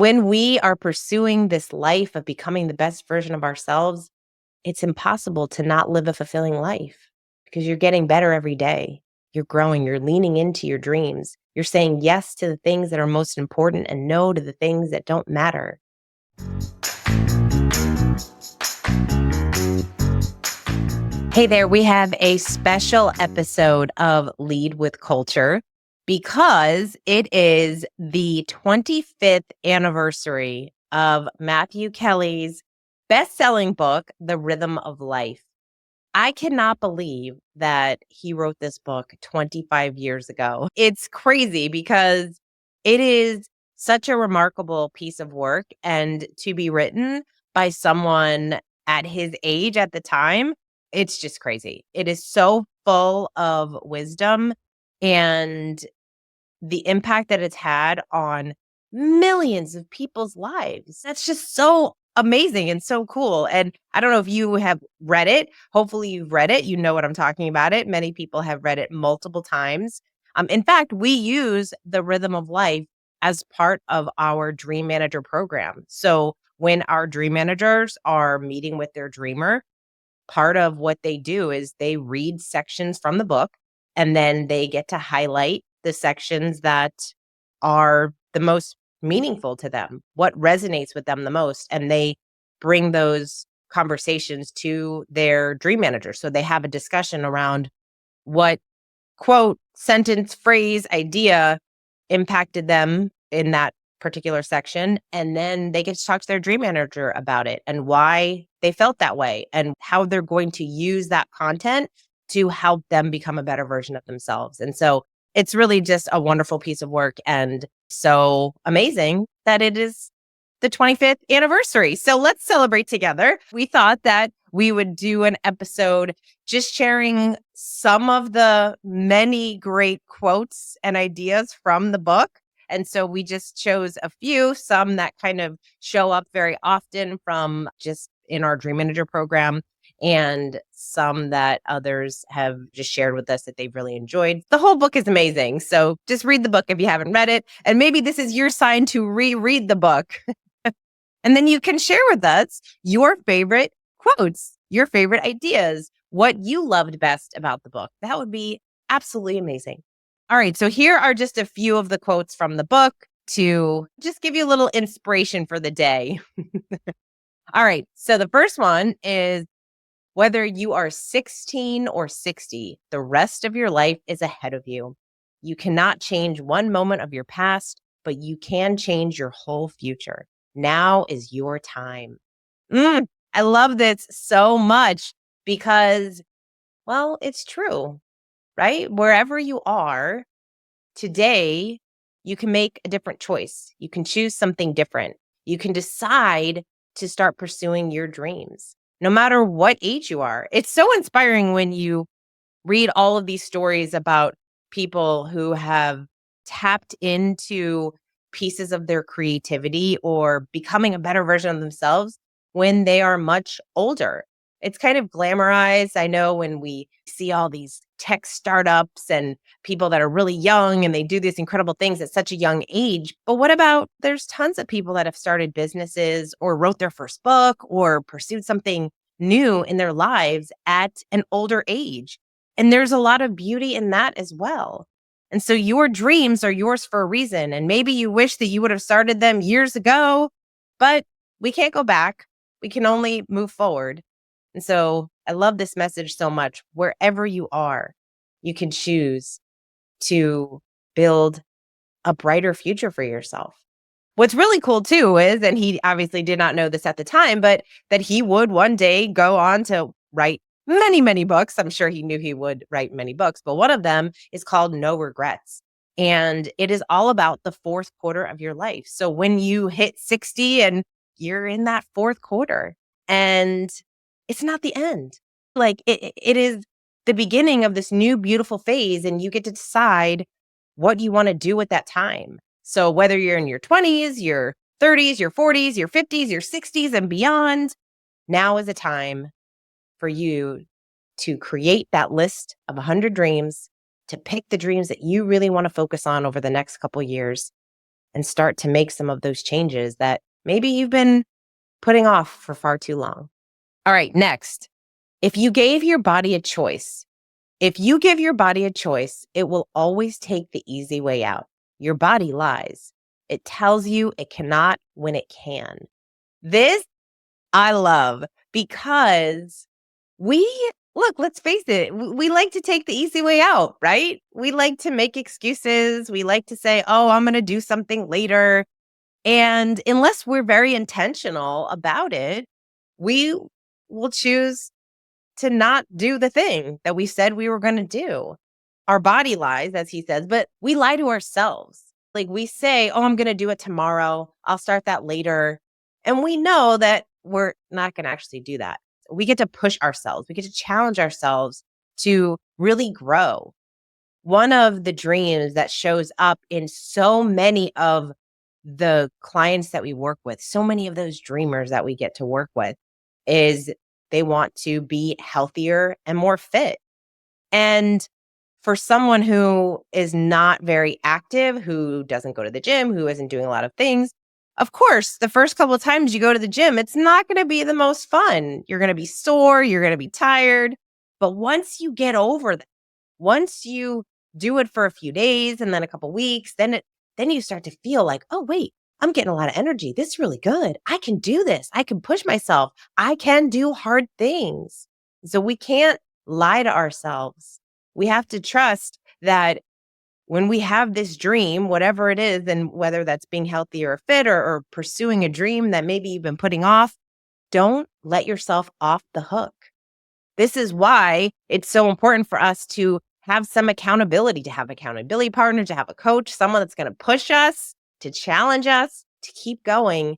When we are pursuing this life of becoming the best version of ourselves, it's impossible to not live a fulfilling life because you're getting better every day. You're growing, you're leaning into your dreams. You're saying yes to the things that are most important and no to the things that don't matter. Hey there, we have a special episode of Lead with Culture because it is the 25th anniversary of Matthew Kelly's best-selling book, The Rhythm of Life. I cannot believe that he wrote this book 25 years ago. It's crazy because it is such a remarkable piece of work, and to be written by someone at his age at the time, it's just crazy. It is so full of wisdom and the impact that it's had on millions of people's lives. That's just so amazing and so cool. And I don't know if you have read it. Hopefully you've read it. You know what I'm talking about it. Many people have read it multiple times. In fact, we use the Rhythm of Life as part of our Dream Manager program. So when our dream managers are meeting with their dreamer, part of what they do is they read sections from the book and then they get to highlight the sections that are the most meaningful to them, what resonates with them the most. And they bring those conversations to their dream manager. So they have a discussion around what quote, sentence, phrase, idea impacted them in that particular section. And then they get to talk to their dream manager about it and why they felt that way and how they're going to use that content to help them become a better version of themselves. And so it's really just a wonderful piece of work and so amazing that it is the 25th anniversary. So let's celebrate together. We thought that we would do an episode just sharing some of the many great quotes and ideas from the book. And so we just chose a few, some that kind of show up very often from just in our Dream Manager program, and some that others have just shared with us that they've really enjoyed. The whole book is amazing. So just read the book if you haven't read it. And maybe this is your sign to reread the book. And then you can share with us your favorite quotes, your favorite ideas, what you loved best about the book. That would be absolutely amazing. All right. So here are just a few of the quotes from the book to just give you a little inspiration for the day. All right. So the first one is whether you are 16 or 60, the rest of your life is ahead of you. You cannot change one moment of your past, but you can change your whole future. Now is your time. I love this so much because, well, it's true, right? Wherever you are today, you can make a different choice. You can choose something different. You can decide to start pursuing your dreams, no matter what age you are. It's so inspiring when you read all of these stories about people who have tapped into pieces of their creativity or becoming a better version of themselves when they are much older. It's kind of glamorized. I know when we see all these tech startups and people that are really young and they do these incredible things at such a young age. But what about there's tons of people that have started businesses or wrote their first book or pursued something new in their lives at an older age. And there's a lot of beauty in that as well. And so your dreams are yours for a reason. And maybe you wish that you would have started them years ago, but we can't go back. We can only move forward. And so I love this message so much. Wherever you are, you can choose to build a brighter future for yourself. What's really cool too is, and he obviously did not know this at the time, but that he would one day go on to write many, many books. I'm sure he knew he would write many books, but one of them is called No Regrets. And it is all about the fourth quarter of your life. So when you hit 60 and you're in that fourth quarter, and it's not the end. Like it is the beginning of this new beautiful phase, and you get to decide what you want to do with that time. So whether you're in your 20s, your 30s, your 40s, your 50s, your 60s, and beyond, now is a time for you to create that list of 100 dreams, to pick the dreams that you really want to focus on over the next couple years, and start to make some of those changes that maybe you've been putting off for far too long. All right, next. If you gave your body a choice, if you give your body a choice, it will always take the easy way out. Your body lies. It tells you it cannot when it can. This I love because we look, let's face it, we like to take the easy way out, right? We like to make excuses. We like to say, oh, I'm going to do something later. And unless we're very intentional about it, we will choose to not do the thing that we said we were going to do. Our body lies, as he says, but we lie to ourselves. Like we say, oh, I'm going to do it tomorrow. I'll start that later. And we know that we're not going to actually do that. We get to push ourselves. We get to challenge ourselves to really grow. One of the dreams that shows up in so many of the clients that we work with, so many of those dreamers that we get to work with, is they want to be healthier and more fit. And for someone who is not very active, who doesn't go to the gym, who isn't doing a lot of things, of course, the first couple of times you go to the gym, it's not going to be the most fun. You're going to be sore, you're going to be tired. But once you get over that, once you do it for a few days and then a couple weeks, then you start to feel like, oh, wait, I'm getting a lot of energy. This is really good. I can do this. I can push myself. I can do hard things. So we can't lie to ourselves. We have to trust that when we have this dream, whatever it is, and whether that's being healthy or fit or pursuing a dream that maybe you've been putting off, don't let yourself off the hook. This is why it's so important for us to have some accountability, to have accountability partner, to have a coach, someone that's going to push us, to challenge us, to keep going,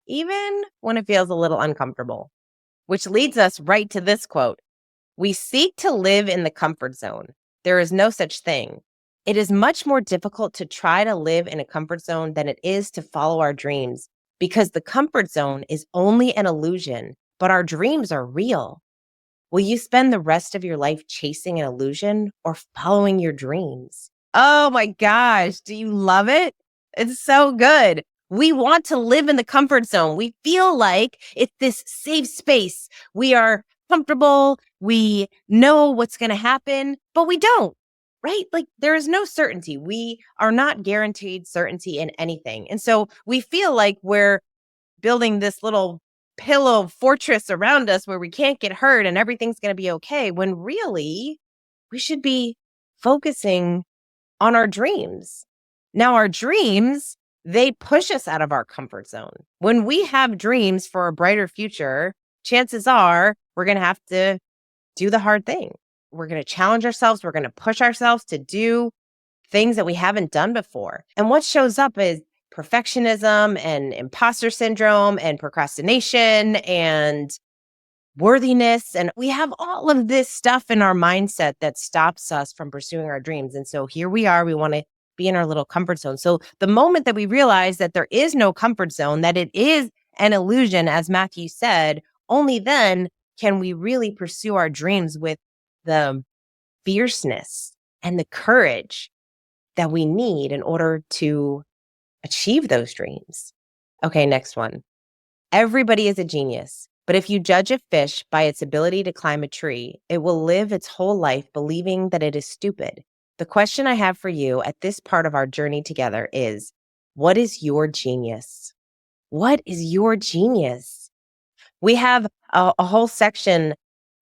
even when it feels a little uncomfortable. Which leads us right to this quote. We seek to live in the comfort zone. There is no such thing. It is much more difficult to try to live in a comfort zone than it is to follow our dreams, because the comfort zone is only an illusion, but our dreams are real. Will you spend the rest of your life chasing an illusion or following your dreams? Oh my gosh, do you love it? It's so good. We want to live in the comfort zone. We feel like it's this safe space. We are comfortable. We know what's going to happen, but we don't, right? Like there is no certainty. We are not guaranteed certainty in anything. And so we feel like we're building this little pillow fortress around us where we can't get hurt and everything's going to be okay, when really we should be focusing on our dreams. Now, our dreams, they push us out of our comfort zone. When we have dreams for a brighter future, chances are we're going to have to do the hard thing. We're going to challenge ourselves. We're going to push ourselves to do things that we haven't done before. And what shows up is perfectionism and imposter syndrome and procrastination and worthiness. And we have all of this stuff in our mindset that stops us from pursuing our dreams. And so here we are, we want to be in our little comfort zone. So the moment that we realize that there is no comfort zone, that it is an illusion, as Matthew said, only then can we really pursue our dreams with the fierceness and the courage that we need in order to achieve those dreams. Okay, next one. Everybody is a genius, but if you judge a fish by its ability to climb a tree, it will live its whole life believing that it is stupid. The question I have for you at this part of our journey together is, what is your genius? What is your genius? We have a whole section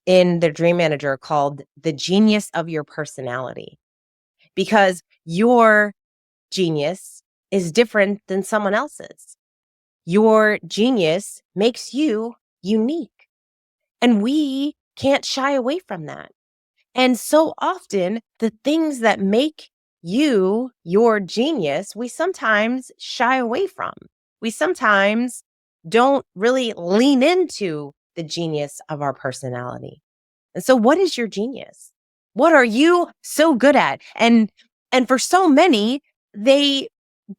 in the Dream Manager called the genius of your personality, because your genius is different than someone else's. Your genius makes you unique, and we can't shy away from that. And so often, the things that make you your genius, we sometimes shy away from. We sometimes don't really lean into the genius of our personality. And so what is your genius? What are you so good at? And for so many, they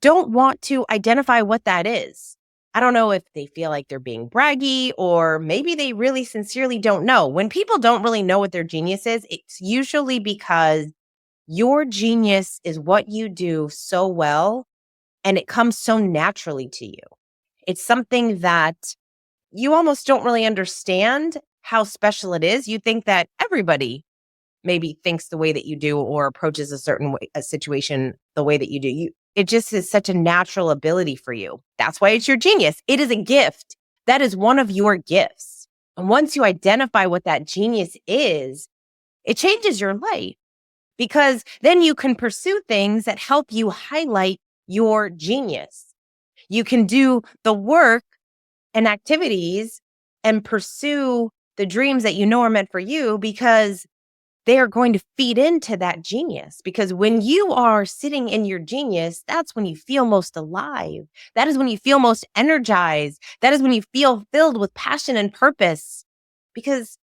don't want to identify what that is. I don't know if they feel like they're being braggy, or maybe they really sincerely don't know. When people don't really know what their genius is, it's usually because your genius is what you do so well and it comes so naturally to you. It's something that you almost don't really understand how special it is. You think that everybody maybe thinks the way that you do or approaches a certain way, a situation the way that you do. It just is such a natural ability for you. That's why it's your genius. It is a gift. That is one of your gifts. And once you identify what that genius is, it changes your life because then you can pursue things that help you highlight your genius. You can do the work and activities and pursue the dreams that you know are meant for you because they are going to feed into that genius. Because when you are sitting in your genius, that's when you feel most alive. That is when you feel most energized. That is when you feel filled with passion and purpose. Because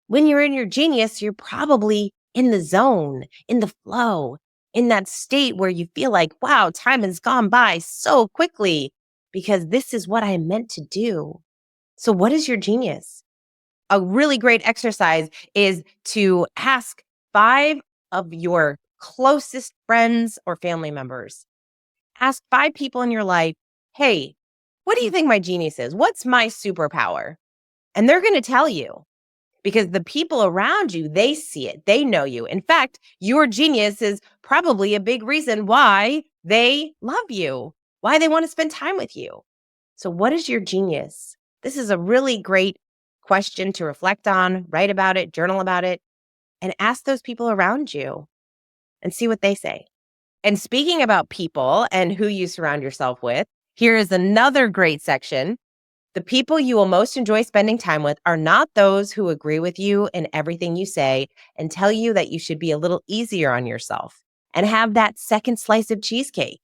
when you're in your genius, you're probably in the zone, in the flow, in that state where you feel like, wow, time has gone by so quickly because this is what I meant to do. So, what is your genius? A really great exercise is to ask 5 of your closest friends or family members. Ask 5 people in your life, hey, what do you think my genius is? What's my superpower? And they're going to tell you because the people around you, they see it, they know you. In fact, your genius is probably a big reason why they love you, why they want to spend time with you. So, what is your genius? This is a really great question to reflect on, write about it, journal about it, and ask those people around you and see what they say. And speaking about people and who you surround yourself with, here is another great section. The people you will most enjoy spending time with are not those who agree with you in everything you say and tell you that you should be a little easier on yourself and have that second slice of cheesecake.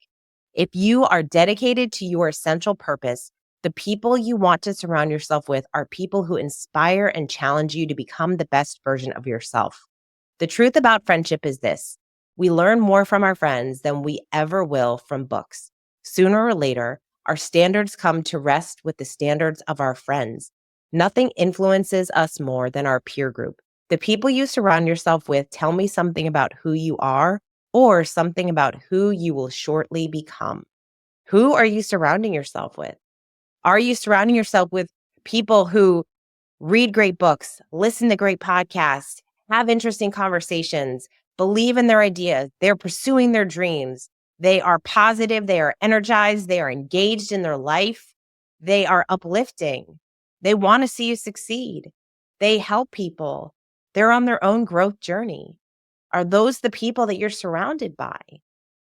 If you are dedicated to your essential purpose, the people you want to surround yourself with are people who inspire and challenge you to become the best version of yourself. The truth about friendship is this: we learn more from our friends than we ever will from books. Sooner or later, our standards come to rest with the standards of our friends. Nothing influences us more than our peer group. The people you surround yourself with tell me something about who you are or something about who you will shortly become. Who are you surrounding yourself with? Are you surrounding yourself with people who read great books, listen to great podcasts, have interesting conversations, believe in their ideas, they're pursuing their dreams, they are positive, they are energized, they are engaged in their life, they are uplifting, they want to see you succeed, they help people, they're on their own growth journey? Are those the people that you're surrounded by?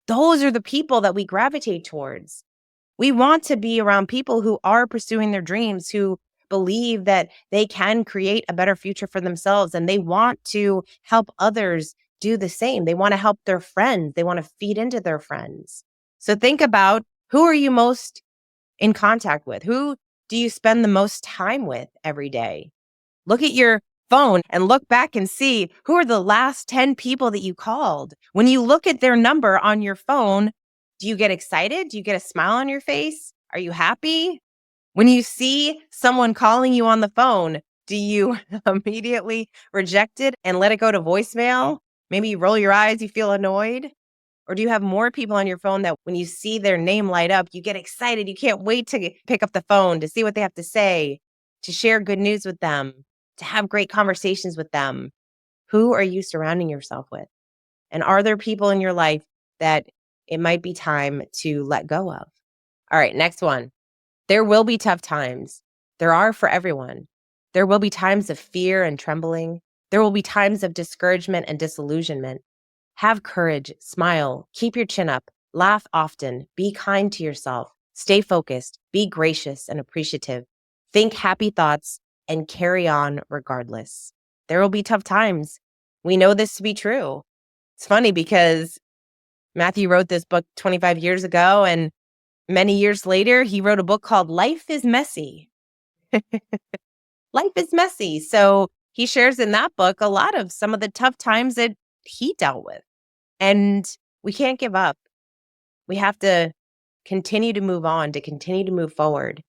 Those are the people that we gravitate towards. We want to be around people who are pursuing their dreams, who believe that they can create a better future for themselves, and they want to help others do the same. They want to help their friends. They want to feed into their friends. So think about, who are you most in contact with? Who do you spend the most time with every day? Look at your phone and look back and see, who are the last 10 people that you called. When you look at their number on your phone, do you get excited? Do you get a smile on your face? Are you happy? When you see someone calling you on the phone, do you immediately reject it and let it go to voicemail? Maybe you roll your eyes, you feel annoyed? Or do you have more people on your phone that when you see their name light up, you get excited? You can't wait to pick up the phone to see what they have to say, to share good news with them, to have great conversations with them. Who are you surrounding yourself with? And are there people in your life that it might be time to let go of? All right, next one. There will be tough times. There are for everyone. There will be times of fear and trembling. There will be times of discouragement and disillusionment. Have courage, smile, keep your chin up, laugh often, be kind to yourself, stay focused, be gracious and appreciative, think happy thoughts, and carry on regardless. There will be tough times. We know this to be true. It's funny because Matthew wrote this book 25 years ago, and many years later, he wrote a book called Life is Messy. Life is messy. So he shares in that book a lot of some of the tough times that he dealt with. And we can't give up. We have to continue to move on, to continue to move forward,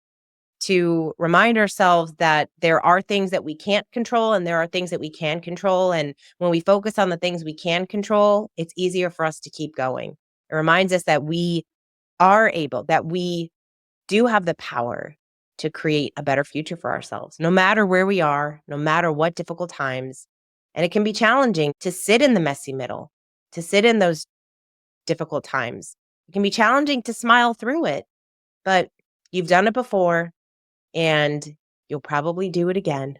to remind ourselves that there are things that we can't control and there are things that we can control. And when we focus on the things we can control, it's easier for us to keep going. It reminds us that we are able, that we do have the power to create a better future for ourselves, no matter where we are, no matter what difficult times. And it can be challenging to sit in the messy middle, to sit in those difficult times. It can be challenging to smile through it, but you've done it before and you'll probably do it again.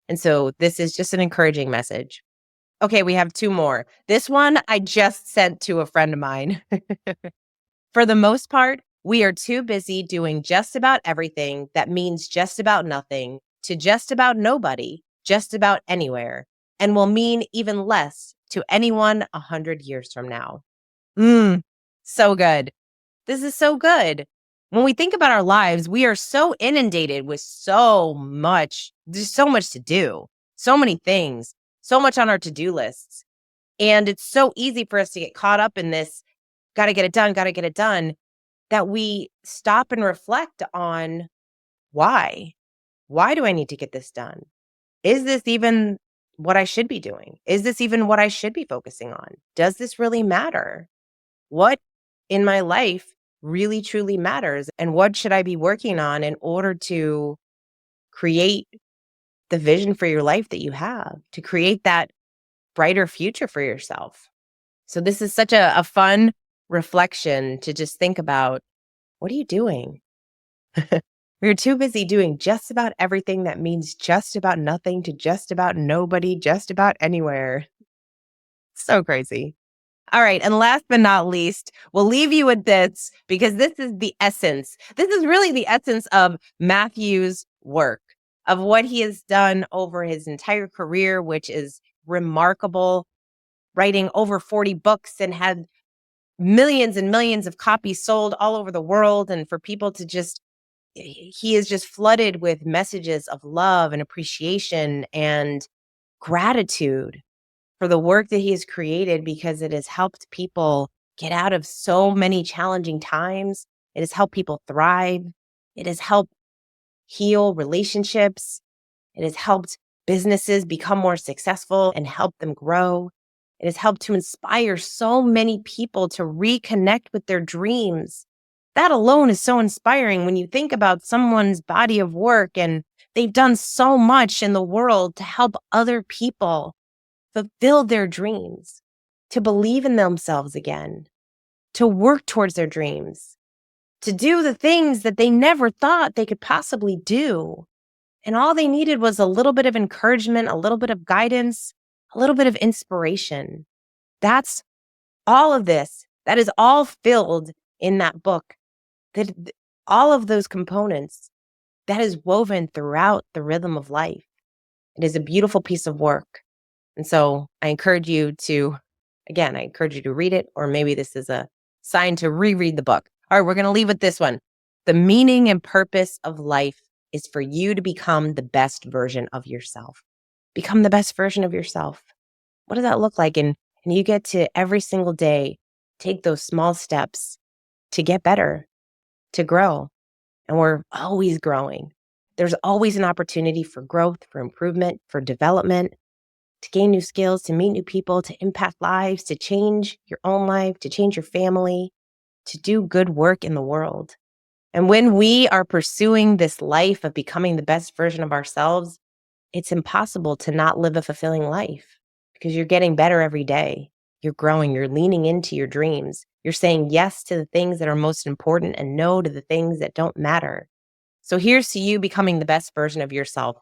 And so this is just an encouraging message. Okay, we have two more. This one I just sent to a friend of mine. For the most part, we are too busy doing just about everything that means just about nothing to just about nobody, just about anywhere, and will mean even less to anyone 100 years from now. So good. This is so good. When we think about our lives, we are so inundated with so much, there's so much to do, so many things, so much on our to-do lists. And it's so easy for us to get caught up in this, got to get it done, that we stop and reflect on why. Why do I need to get this done? Is this even what I should be doing? Is this even what I should be focusing on? Does this really matter? What in my life really truly matters? And what should I be working on in order to create the vision for your life that you have, to create that brighter future for yourself? So, this is such a fun reflection to just think about, what are you doing? We're too busy doing just about everything that means just about nothing to just about nobody, just about anywhere. So crazy. All right. And last but not least, we'll leave you with this because this is the essence. This is really the essence of Matthew's work, of what he has done over his entire career, which is remarkable, writing over 40 books and had millions and millions of copies sold all over the world. And for people to just, he is just flooded with messages of love and appreciation and gratitude for the work that he has created, because it has helped people get out of so many challenging times. It has helped people thrive. It has helped heal relationships. It has helped businesses become more successful and help them grow. It has helped to inspire so many people to reconnect with their dreams. That alone is so inspiring when you think about someone's body of work, and they've done so much in the world to help other people fulfill their dreams, to believe in themselves again, to work towards their dreams, to do the things that they never thought they could possibly do. And all they needed was a little bit of encouragement, a little bit of guidance, a little bit of inspiration. That's all of this. That is all filled in that book. That all of those components, that is woven throughout the rhythm of life. It is a beautiful piece of work. And so I encourage you to, again, I encourage you to read it, or maybe this is a sign to reread the book. All right, we're going to leave with this one. The meaning and purpose of life is for you to become the best version of yourself. Become the best version of yourself. What does that look like? And you get to every single day take those small steps to get better, to grow. And we're always growing. There's always an opportunity for growth, for improvement, for development, to gain new skills, to meet new people, to impact lives, to change your own life, to change your family, to do good work in the world. And when we are pursuing this life of becoming the best version of ourselves, it's impossible to not live a fulfilling life, because you're getting better every day. You're growing, you're leaning into your dreams. You're saying yes to the things that are most important and no to the things that don't matter. So here's to you becoming the best version of yourself.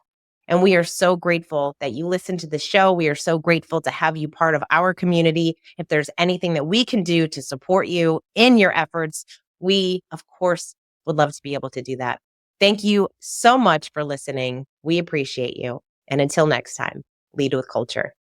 And we are so grateful that you listen to the show. We are so grateful to have you part of our community. If there's anything that we can do to support you in your efforts, we, of course, would love to be able to do that. Thank you so much for listening. We appreciate you. And until next time, lead with culture.